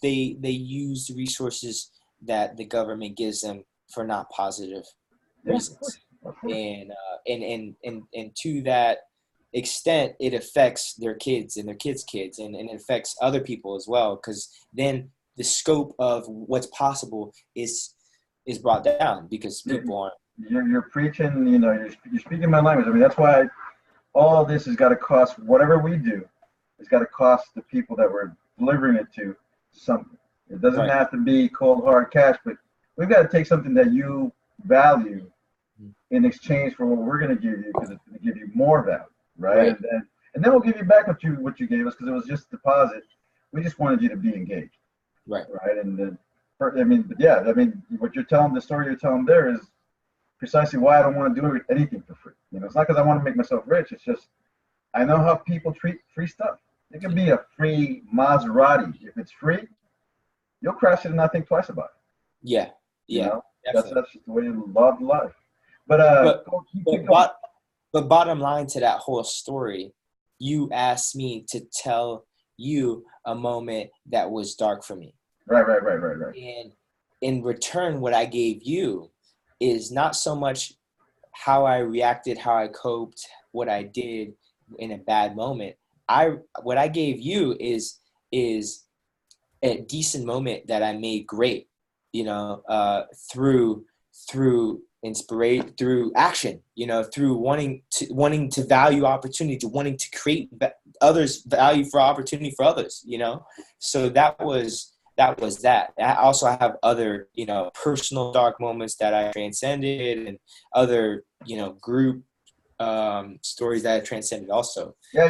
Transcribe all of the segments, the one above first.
they use the resources that the government gives them for not positive reasons. And to that extent, it affects their kids and their kids' kids, and it affects other people as well, because then the scope of what's possible is brought down because people aren't. You're preaching, you're speaking my language. I mean, that's why all this has got to cost, whatever we do, it's got to cost the people that we're delivering it to something. It doesn't have to be cold hard cash, but we've got to take something that you value in exchange for what we're going to give you, because it's going to give you more value, right? And then we'll give you back what you gave us, because it was just a deposit. We just wanted you to be engaged, right? And then, what you're telling, the story you're telling there is precisely why I don't want to do anything for free. It's not because I want to make myself rich. It's just I know how people treat free stuff. It can be a free Maserati. If it's free, you'll crash it and not think twice about it. That's just the way you love life. But bottom line to that whole story, you asked me to tell you a moment that was dark for me. Right. And in return, what I gave you is not so much how I reacted, how I coped, what I did in a bad moment. What I gave you is a decent moment that I made great, through inspiration, through action, through wanting to value opportunity, to wanting to create others value for opportunity for others, So that was that. I also have other, personal dark moments that I transcended, and other, group stories that I transcended also. Go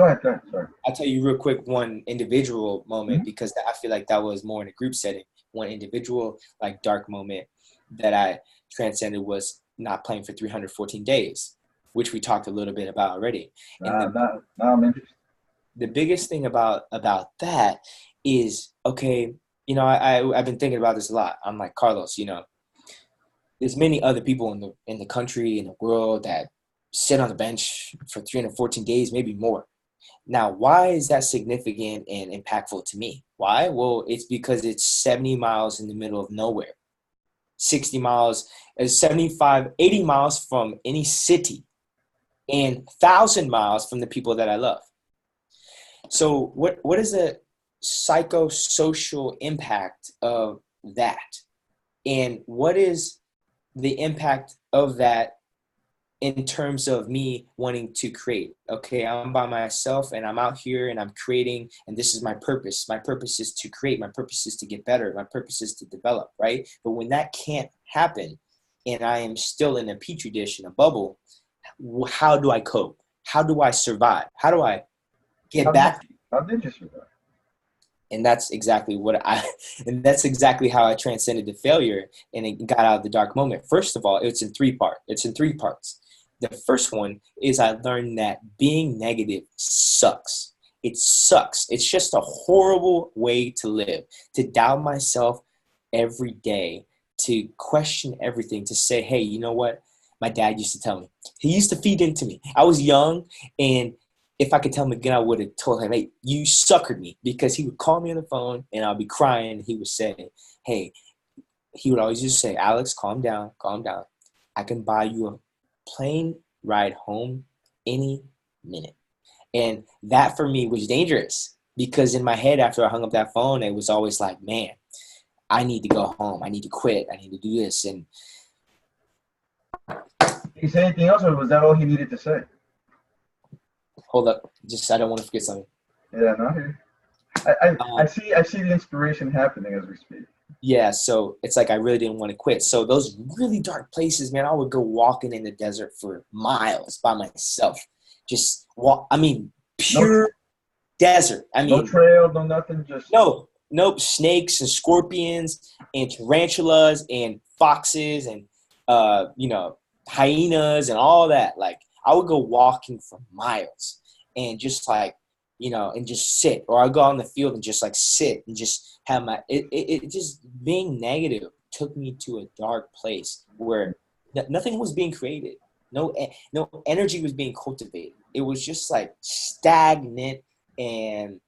ahead. Sorry. I'll tell you real quick one individual moment, because I feel like that was more in a group setting. One individual dark moment that I transcended was not playing for 314 days, which we talked a little bit about already. Now I'm interested. The biggest thing about that is, I've been thinking about this a lot. I'm like, Carlos, there's many other people in the country, in the world, that sit on the bench for 314 days, maybe more. Now, why is that significant and impactful to me? Why? Well, it's because it's 70 miles in the middle of nowhere. 60 miles, 75, 80 miles from any city, and 1,000 miles from the people that I love. So what is the psychosocial impact of that? And what is the impact of that in terms of me wanting to create? Okay, I'm by myself and I'm out here and I'm creating, and this is my purpose. My purpose is to create. My purpose is to get better. My purpose is to develop, right? But when that can't happen and I am still in a petri dish, in a bubble, how do I cope? How do I survive? How do I get back? How did you survive? And that's exactly that's exactly how I transcended the failure and it got out of the dark moment. First of all, it's in three parts. The first one is I learned that being negative sucks. It sucks. It's just a horrible way to live, to doubt myself every day, to question everything, to say, hey, you know what? My dad used to tell me. He used to feed into me. I was young, and if I could tell him again, I would have told him, hey, you suckered me, because he would call me on the phone and I'll be crying. And he would say, hey, he would always just say, Alex, calm down. I can buy you a plane ride home any minute. And that for me was dangerous, because in my head, after I hung up that phone, it was always like, man, I need to go home. I need to quit. I need to do this. And did he say anything else, or was that all he needed to say? Hold up. I don't want to forget something. Yeah, no. I see the inspiration happening as we speak. Yeah, so it's like I really didn't want to quit. So those really dark places, man, I would go walking in the desert for miles by myself. Just walk. I mean, pure desert. I mean, no trail, no nothing. Just nope. Snakes and scorpions and tarantulas and foxes and hyenas and all that. Like, I would go walking for miles and just and just sit, or I'd go out in the field and just sit and just have it just being negative took me to a dark place where nothing was being created. No energy was being cultivated. It was just stagnant and